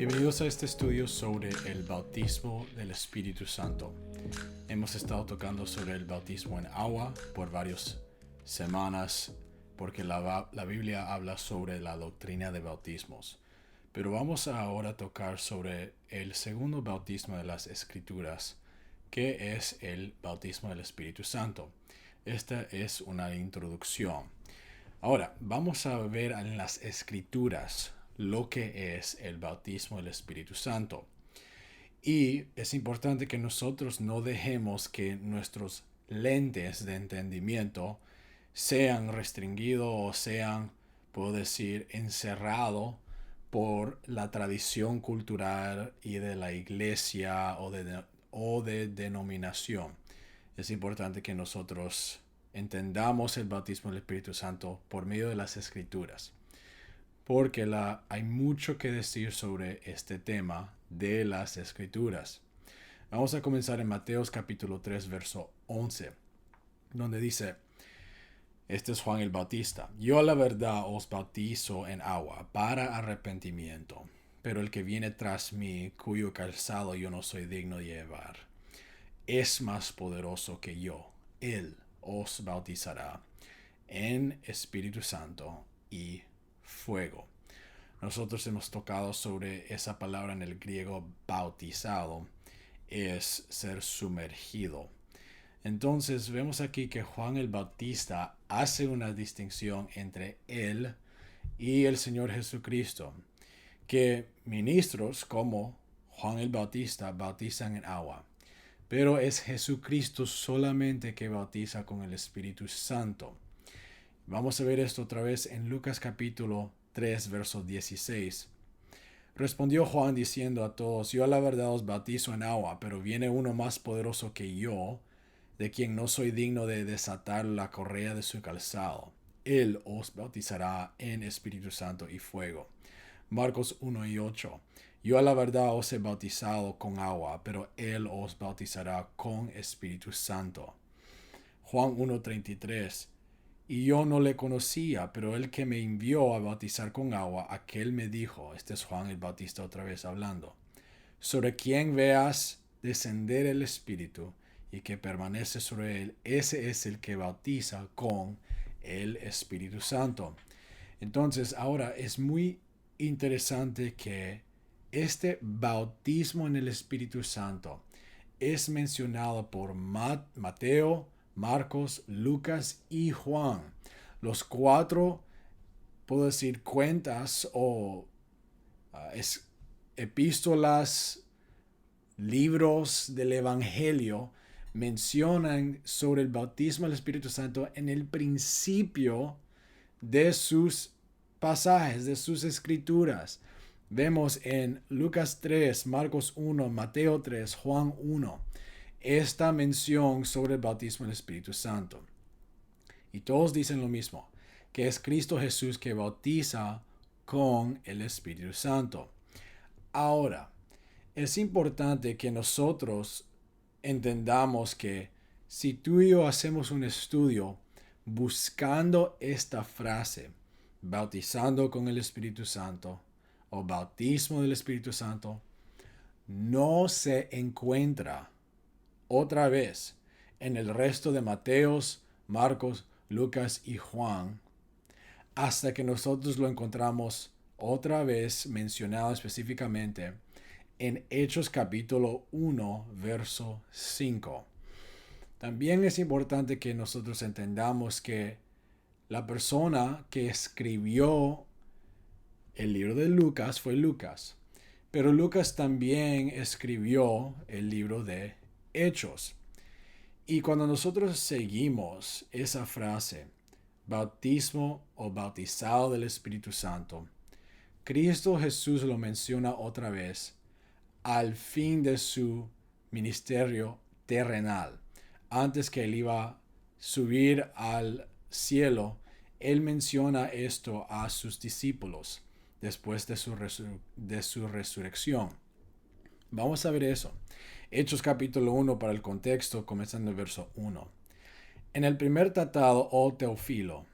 Bienvenidos a este estudio sobre el bautismo del Espíritu Santo. Hemos estado tocando sobre el bautismo en agua por varias semanas porque la Biblia habla sobre la doctrina de bautismos. Pero vamos ahora a tocar sobre el segundo bautismo de las Escrituras, que es el bautismo del Espíritu Santo. Esta es una introducción. Ahora, vamos a ver en las Escrituras lo que es el bautismo del Espíritu Santo. Y es importante que nosotros no dejemos que nuestros lentes de entendimiento sean restringidos o sean, puedo decir, encerrados por la tradición cultural y de la iglesia o de denominación. Es importante que nosotros entendamos el bautismo del Espíritu Santo por medio de las Escrituras, porque hay mucho que decir sobre este tema de las Escrituras. Vamos a comenzar en Mateos capítulo 3, verso 11, donde dice: este es Juan el Bautista. Yo a la verdad os bautizo en agua para arrepentimiento, pero el que viene tras mí, cuyo calzado yo no soy digno de llevar, es más poderoso que yo. Él os bautizará en Espíritu Santo y fuego. Nosotros hemos tocado sobre esa palabra en el griego bautizado, es ser sumergido. Entonces vemos aquí que Juan el Bautista hace una distinción entre él y el Señor Jesucristo, que ministros como Juan el Bautista bautizan en agua, pero es Jesucristo solamente que bautiza con el Espíritu Santo. Vamos a ver esto otra vez en Lucas capítulo 3, verso 16. Respondió Juan diciendo a todos: yo a la verdad os bautizo en agua, pero viene uno más poderoso que yo, de quien no soy digno de desatar la correa de su calzado. Él os bautizará en Espíritu Santo y fuego. Marcos 1 y 8. Yo a la verdad os he bautizado con agua, pero Él os bautizará con Espíritu Santo. Juan 1:33. Y yo no le conocía, pero el que me envió a bautizar con agua, aquel me dijo, este es Juan el Bautista otra vez hablando, sobre quien veas descender el Espíritu y que permanece sobre él, ese es el que bautiza con el Espíritu Santo. Entonces, ahora es muy interesante que este bautismo en el Espíritu Santo es mencionado por Mateo, Marcos, Lucas y Juan. Los cuatro, puedo decir, cuentas o epístolas, libros del Evangelio mencionan sobre el bautismo del Espíritu Santo en el principio de sus pasajes, de sus escrituras. Vemos en Lucas 3, Marcos 1, Mateo 3, Juan 1, esta mención sobre el bautismo del Espíritu Santo. Y todos dicen lo mismo, que es Cristo Jesús que bautiza con el Espíritu Santo. Ahora, es importante que nosotros entendamos que si tú y yo hacemos un estudio buscando esta frase, bautizando con el Espíritu Santo o bautismo del Espíritu Santo, no se encuentra otra vez en el resto de Mateos, Marcos, Lucas y Juan, hasta que nosotros lo encontramos otra vez mencionado específicamente en Hechos capítulo 1, verso 5. También es importante que nosotros entendamos que la persona que escribió el libro de Lucas fue Lucas, pero Lucas también escribió el libro de Hechos. Y cuando nosotros seguimos esa frase, bautismo o bautizado del Espíritu Santo, Cristo Jesús lo menciona otra vez al fin de su ministerio terrenal. Antes que él iba a subir al cielo, él menciona esto a sus discípulos después de su resurrección. Vamos a ver eso. Hechos capítulo 1 para el contexto, comenzando el verso 1. En el primer tratado, oh Teófilo,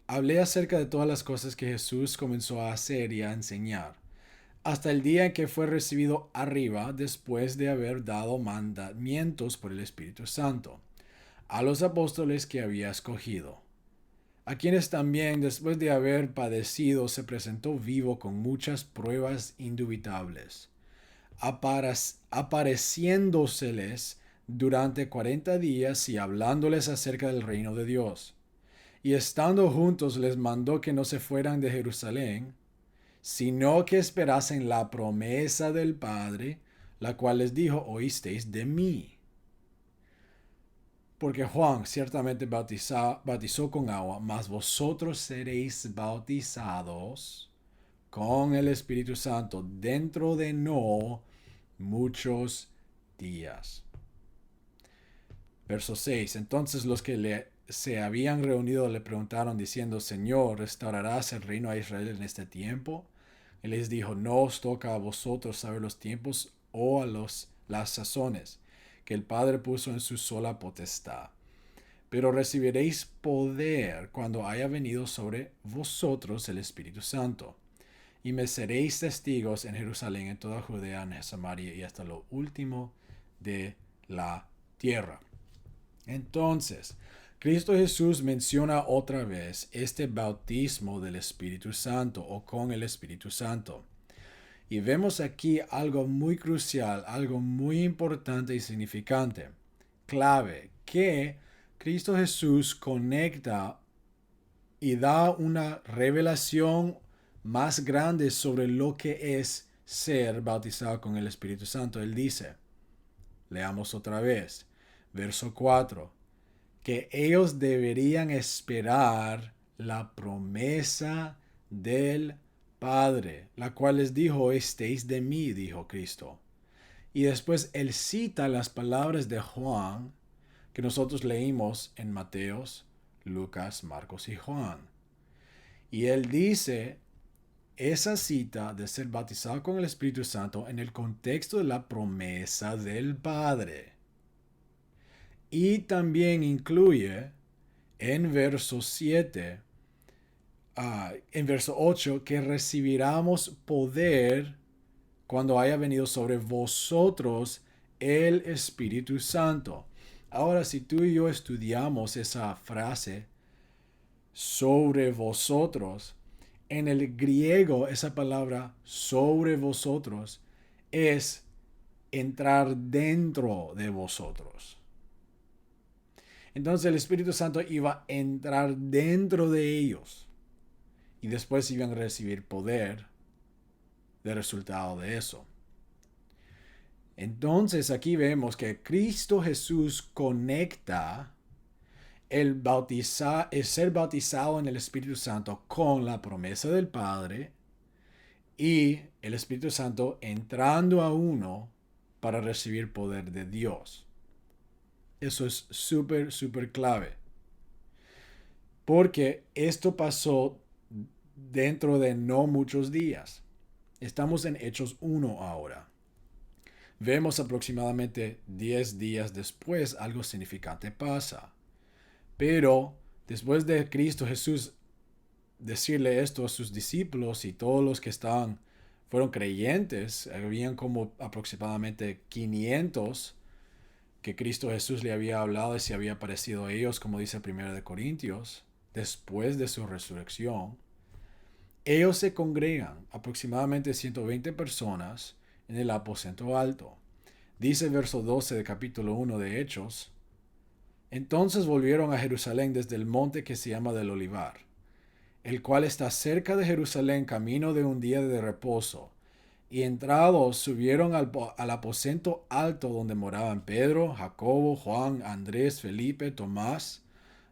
hablé acerca de todas las cosas que Jesús comenzó a hacer y a enseñar, hasta el día en que fue recibido arriba después de haber dado mandamientos por el Espíritu Santo a los apóstoles que había escogido, a quienes también después de haber padecido se presentó vivo con muchas pruebas indubitables, apareciéndoseles durante 40 días y hablándoles acerca del reino de Dios. Y estando juntos les mandó que no se fueran de Jerusalén, sino que esperasen la promesa del Padre, la cual les dijo: oísteis de mí. Porque Juan ciertamente bautizó con agua, mas vosotros seréis bautizados con el Espíritu Santo dentro de no muchos días. Verso 6. Entonces los que se habían reunido le preguntaron diciendo: Señor, ¿restaurarás el reino a Israel en este tiempo? Él les dijo: no os toca a vosotros saber los tiempos o a las sazones que el Padre puso en su sola potestad. Pero recibiréis poder cuando haya venido sobre vosotros el Espíritu Santo. Y me seréis testigos en Jerusalén, en toda Judea, en Samaria y hasta lo último de la tierra. Entonces, Cristo Jesús menciona otra vez este bautismo del Espíritu Santo o con el Espíritu Santo. Y vemos aquí algo muy crucial, algo muy importante y significante, clave, que Cristo Jesús conecta y da una revelación más grande sobre lo que es ser bautizado con el Espíritu Santo. Él dice, leamos otra vez, verso 4, que ellos deberían esperar la promesa del Padre, la cual les dijo: estéis de mí, dijo Cristo. Y después él cita las palabras de Juan que nosotros leímos en Mateos, Lucas, Marcos y Juan. Y él dice esa cita de ser bautizado con el Espíritu Santo en el contexto de la promesa del Padre. Y también incluye en verso 7, en verso 8, que recibiremos poder cuando haya venido sobre vosotros el Espíritu Santo. Ahora, si tú y yo estudiamos esa frase, sobre vosotros, en el griego esa palabra sobre vosotros es entrar dentro de vosotros. Entonces el Espíritu Santo iba a entrar dentro de ellos y después iban a recibir poder de resultado de eso. Entonces aquí vemos que Cristo Jesús conecta el ser bautizado en el Espíritu Santo con la promesa del Padre y el Espíritu Santo entrando a uno para recibir poder de Dios. Eso es súper, súper clave. Porque esto pasó dentro de no muchos días. Estamos en Hechos 1 ahora. Vemos aproximadamente 10 días después algo significante pasa. Pero después de Cristo Jesús decirle esto a sus discípulos y todos los que fueron creyentes, habían como aproximadamente 500 que Cristo Jesús le había hablado y se había aparecido a ellos, como dice 1 de Corintios, después de su resurrección. Ellos se congregan, aproximadamente 120 personas, en el aposento alto. Dice verso 12 de capítulo 1 de Hechos: entonces volvieron a Jerusalén desde el monte que se llama del Olivar, el cual está cerca de Jerusalén, camino de un día de reposo. Y entrados subieron al aposento alto donde moraban Pedro, Jacobo, Juan, Andrés, Felipe, Tomás,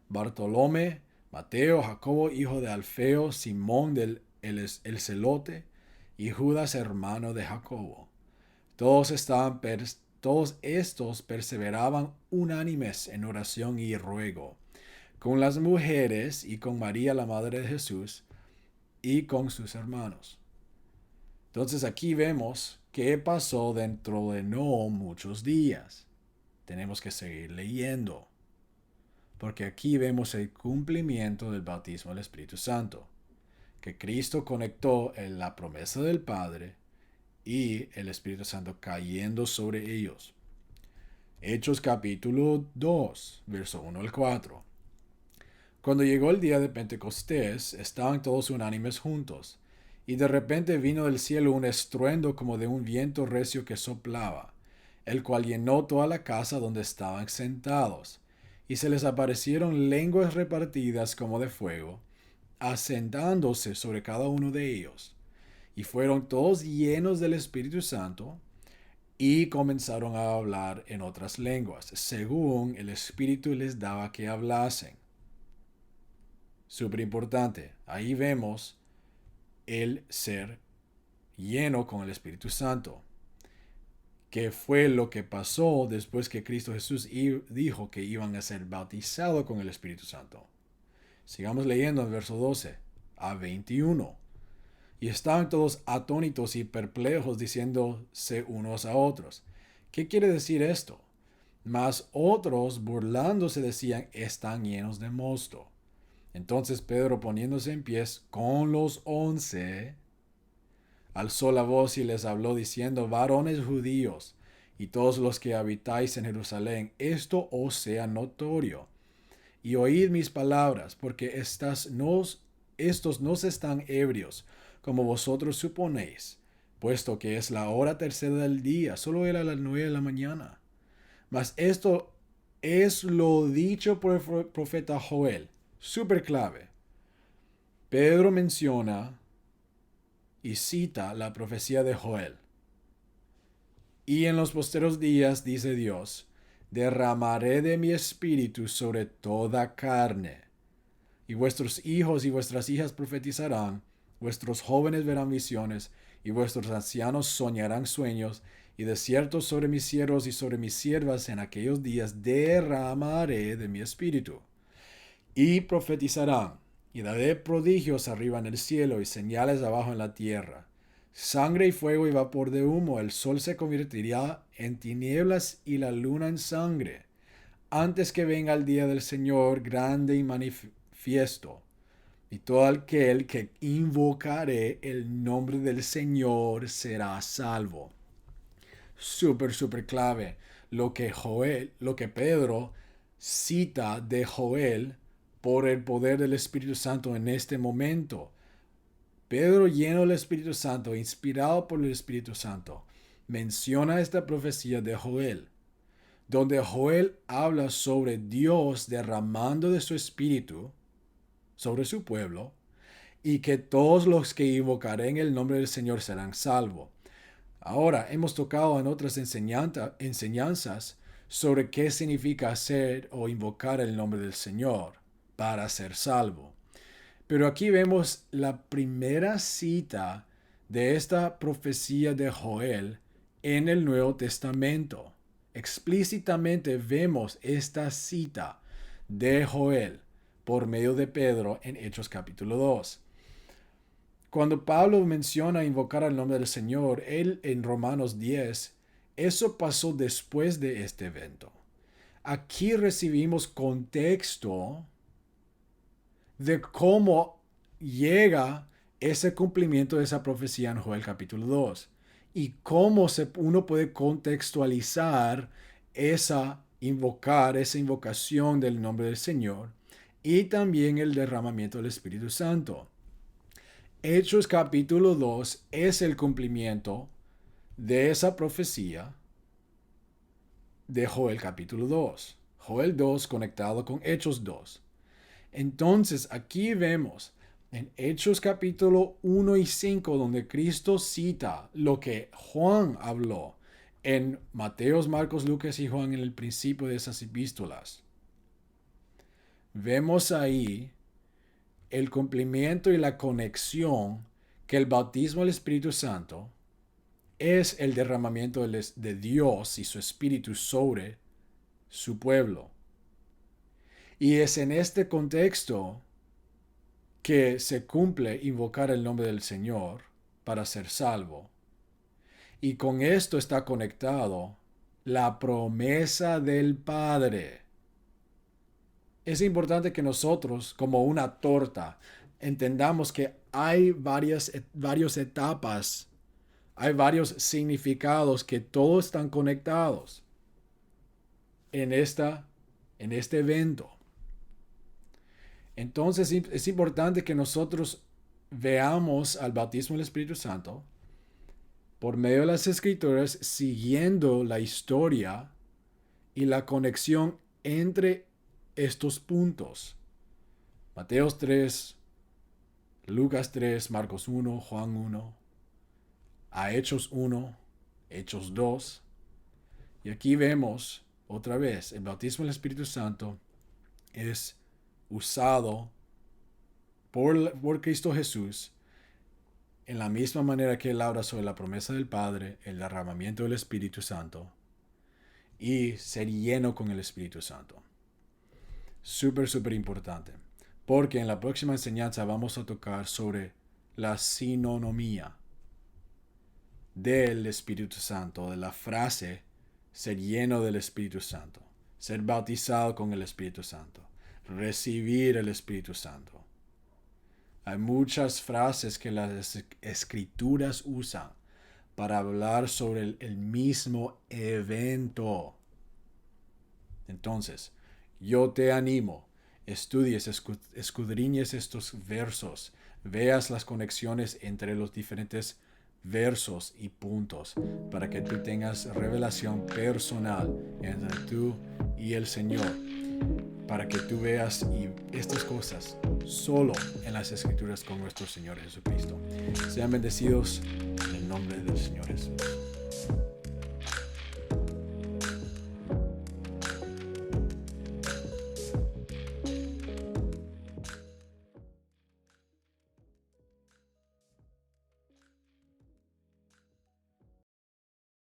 Bartolomé, Mateo, Jacobo, hijo de Alfeo, Simón el celote, y Judas, hermano de Jacobo. Todos estos perseveraban unánimes en oración y ruego, con las mujeres y con María, la madre de Jesús, y con sus hermanos. Entonces aquí vemos qué pasó dentro de no muchos días. Tenemos que seguir leyendo, porque aquí vemos el cumplimiento del bautismo del Espíritu Santo, que Cristo conectó en la promesa del Padre y el Espíritu Santo cayendo sobre ellos. Hechos capítulo 2, verso 1 al 4. Cuando llegó el día de Pentecostés, estaban todos unánimes juntos, y de repente vino del cielo un estruendo como de un viento recio que soplaba, el cual llenó toda la casa donde estaban sentados, y se les aparecieron lenguas repartidas como de fuego, asentándose sobre cada uno de ellos, y fueron todos llenos del Espíritu Santo, y comenzaron a hablar en otras lenguas, según el Espíritu les daba que hablasen. Súper importante. Ahí vemos el ser lleno con el Espíritu Santo. ¿Qué fue lo que pasó después que Cristo Jesús dijo que iban a ser bautizados con el Espíritu Santo? Sigamos leyendo en verso 12 a 21. Y estaban todos atónitos y perplejos, diciéndose unos a otros: ¿qué quiere decir esto? Mas otros, burlándose, decían: están llenos de mosto. Entonces Pedro, poniéndose en pies con los 11, alzó la voz y les habló diciendo: varones judíos, y todos los que habitáis en Jerusalén, esto os sea notorio, y oíd mis palabras, porque estos no están ebrios, como vosotros suponéis, puesto que es la hora tercera del día, solo era las 9 de la mañana. Mas esto es lo dicho por el profeta Joel. Súper clave. Pedro menciona y cita la profecía de Joel. Y en los posteros días, dice Dios, derramaré de mi espíritu sobre toda carne. Y vuestros hijos y vuestras hijas profetizarán, vuestros jóvenes verán visiones, y vuestros ancianos soñarán sueños, y de cierto sobre mis siervos y sobre mis siervas en aquellos días derramaré de mi espíritu. Y profetizarán, y daré prodigios arriba en el cielo y señales abajo en la tierra: sangre y fuego y vapor de humo. El sol se convertirá en tinieblas y la luna en sangre, antes que venga el día del Señor grande y manifiesto. Y todo aquel que invocare el nombre del Señor será salvo. Súper clave lo que Pedro cita de Joel por el poder del Espíritu Santo en este momento. Pedro, lleno del Espíritu Santo, inspirado por el Espíritu Santo, menciona esta profecía de Joel, donde Joel habla sobre Dios derramando de su Espíritu sobre su pueblo, y que todos los que invocaren el nombre del Señor serán salvos. Ahora, hemos tocado en otras enseñanzas sobre qué significa hacer o invocar el nombre del Señor para ser salvo. Pero aquí vemos la primera cita de esta profecía de Joel en el Nuevo Testamento. Explícitamente vemos esta cita de Joel por medio de Pedro en Hechos capítulo 2. Cuando Pablo menciona invocar el nombre del Señor, él en Romanos 10, eso pasó después de este evento. Aquí recibimos contexto de cómo llega ese cumplimiento de esa profecía en Joel capítulo 2 y cómo uno puede contextualizar esa invocación del nombre del Señor y también el derramamiento del Espíritu Santo. Hechos capítulo 2 es el cumplimiento de esa profecía de Joel capítulo 2. Joel 2 conectado con Hechos 2. Entonces aquí vemos en Hechos capítulo 1 y 5 donde Cristo cita lo que Juan habló en Mateos, Marcos, Lucas y Juan en el principio de esas epístolas. Vemos ahí el cumplimiento y la conexión que el bautismo del Espíritu Santo es el derramamiento de Dios y su Espíritu sobre su pueblo. Y es en este contexto que se cumple invocar el nombre del Señor para ser salvo. Y con esto está conectado la promesa del Padre. Es importante que nosotros, como una torta, entendamos que hay varias etapas Hay varios significados que todos están conectados en este evento. Entonces es importante que nosotros veamos al bautismo del Espíritu Santo por medio de las Escrituras, siguiendo la historia y la conexión entre estos puntos. Mateo 3, Lucas 3, Marcos 1, Juan 1, a Hechos 1, Hechos 2. Y aquí vemos otra vez, el bautismo del Espíritu Santo es usado por Cristo Jesús en la misma manera que él habla sobre la promesa del Padre, el derramamiento del Espíritu Santo y ser lleno con el Espíritu Santo. Súper, súper importante. Porque en la próxima enseñanza vamos a tocar sobre la sinonimia del Espíritu Santo, de la frase ser lleno del Espíritu Santo, ser bautizado con el Espíritu Santo, recibir el Espíritu Santo. Hay muchas frases que las Escrituras usan para hablar sobre el mismo evento. Entonces, yo te animo, estudies, escudriñes estos versos, veas las conexiones entre los diferentes versos y puntos para que tú tengas revelación personal entre tú y el Señor, para que tú veas estas cosas solo en las Escrituras con nuestro Señor Jesucristo. Sean bendecidos en el nombre del Señor Jesús.